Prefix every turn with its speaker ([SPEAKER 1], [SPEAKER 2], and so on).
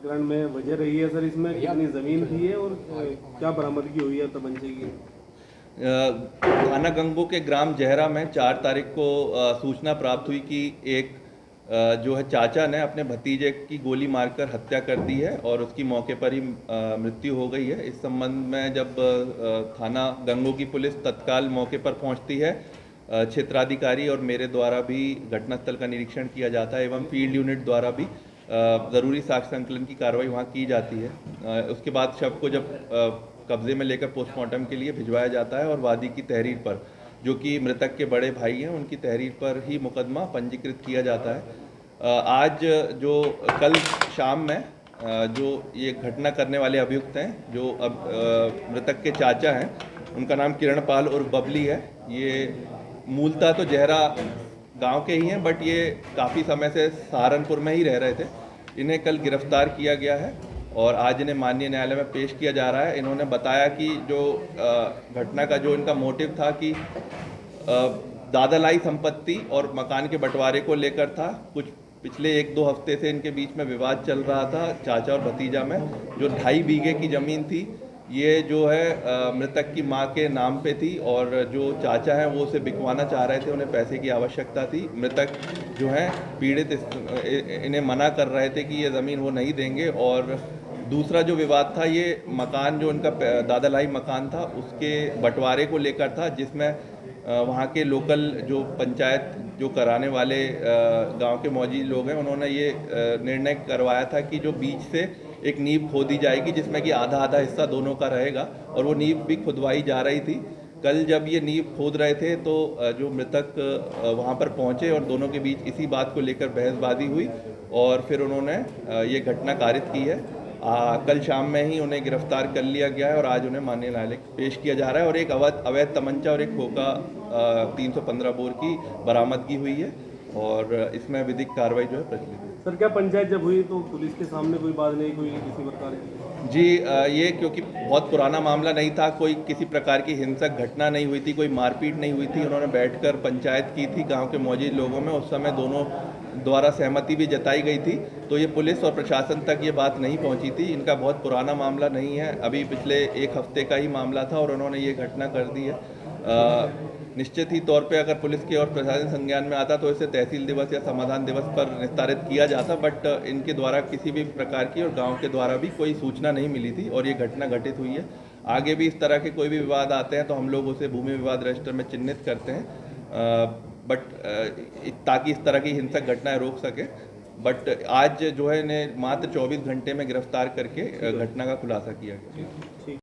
[SPEAKER 1] प्रकरण में वजह रही है सर? इसमें कितनी ज़मीन थी है और क्या बरामदगी हुई है तमंचे की?
[SPEAKER 2] थाना गंगो के ग्राम जहरा में 4 तारीख को सूचना प्राप्त हुई कि एक जो है चाचा ने अपने भतीजे की गोली मारकर हत्या कर दी है और उसकी मौके पर ही मृत्यु हो गई है। इस संबंध में जब थाना गंगो की पुलिस तत्काल मौके पर पहुंचती है, क्षेत्राधिकारी और मेरे द्वारा भी घटनास्थल का निरीक्षण किया जाता है एवं फील्ड यूनिट द्वारा भी ज़रूरी साक्ष्य संकलन की कार्रवाई वहाँ की जाती है। उसके बाद शव को जब कब्जे में लेकर पोस्टमार्टम के लिए भिजवाया जाता है और वादी की तहरीर पर, जो कि मृतक के बड़े भाई हैं, उनकी तहरीर पर ही मुकदमा पंजीकृत किया जाता है। आज जो कल शाम में जो ये घटना करने वाले अभियुक्त हैं, जो अब मृतक के चाचा हैं, उनका नाम किरण पाल और बबली है। ये मूलतः तो जहरा गांव के ही हैं, बट ये काफ़ी समय से सहारनपुर में ही रह रहे थे। इन्हें कल गिरफ्तार किया गया है और आज इन्हें माननीय न्यायालय में पेश किया जा रहा है। इन्होंने बताया कि जो घटना का जो इनका मोटिव था कि दादालाई संपत्ति और मकान के बंटवारे को लेकर था। कुछ पिछले 1-2 हफ्ते से इनके बीच में विवाद चल रहा था चाचा और भतीजा में। जो 2.5 बीघे की ज़मीन थी, ये जो है मृतक की मां के नाम पे थी और जो चाचा हैं वो उसे बिकवाना चाह रहे थे, उन्हें पैसे की आवश्यकता थी। मृतक जो हैं पीड़ित इन्हें मना कर रहे थे कि ये ज़मीन वो नहीं देंगे। और दूसरा जो विवाद था, ये मकान जो उनका दादालाई मकान था उसके बंटवारे को लेकर था, जिसमें वहाँ के लोकल जो पंचायत जो कराने वाले गांव के मौजूद लोग हैं, उन्होंने ये निर्णय करवाया था कि जो बीच से एक नींव खोदी जाएगी, जिसमें कि आधा आधा हिस्सा दोनों का रहेगा, और वो नींव भी खुदवाई जा रही थी। कल जब ये नींव खोद रहे थे तो जो मृतक वहाँ पर पहुँचे और दोनों के बीच इसी बात को लेकर बहसबाजी हुई और फिर उन्होंने ये घटना कारित की है। कल शाम में ही उन्हें गिरफ्तार कर लिया गया है और आज उन्हें माननीय न्यायालय पेश किया जा रहा है और एक अवैध तमंचा और एक खोखा 315 बोर की बरामदगी हुई है और इसमें विधिक कार्रवाई जो है प्रचलित है।
[SPEAKER 1] सर, क्या पंचायत जब हुई तो पुलिस के सामने कोई बात नहीं हुई किसी प्रकार की?
[SPEAKER 2] जी, ये क्योंकि बहुत पुराना मामला नहीं था, कोई किसी प्रकार की हिंसक घटना नहीं हुई थी, कोई मारपीट नहीं हुई थी। उन्होंने बैठकर पंचायत की थी गांव के मौजूद लोगों में। उस समय दोनों द्वारा सहमति भी जताई गई थी, तो ये पुलिस और प्रशासन तक ये बात नहीं पहुंची थी। इनका बहुत पुराना मामला नहीं है, अभी पिछले 1 हफ्ते का ही मामला था और उन्होंने ये घटना कर दी है। निश्चित ही तौर पे अगर पुलिस के और प्रशासन संज्ञान में आता तो इसे तहसील दिवस या समाधान दिवस पर निस्तारित किया जाता, बट इनके द्वारा किसी भी प्रकार की और गांव के द्वारा भी कोई सूचना नहीं मिली थी और ये घटना घटित हुई है। आगे भी इस तरह के कोई भी विवाद आते हैं तो हम लोग उसे भूमि विवाद रजिस्टर में चिन्हित करते हैं, बट ताकि इस तरह की हिंसक घटनाएं रोक सके। बट आज जो है इन्हें मात्र 24 घंटे में गिरफ्तार करके घटना का खुलासा किया गया।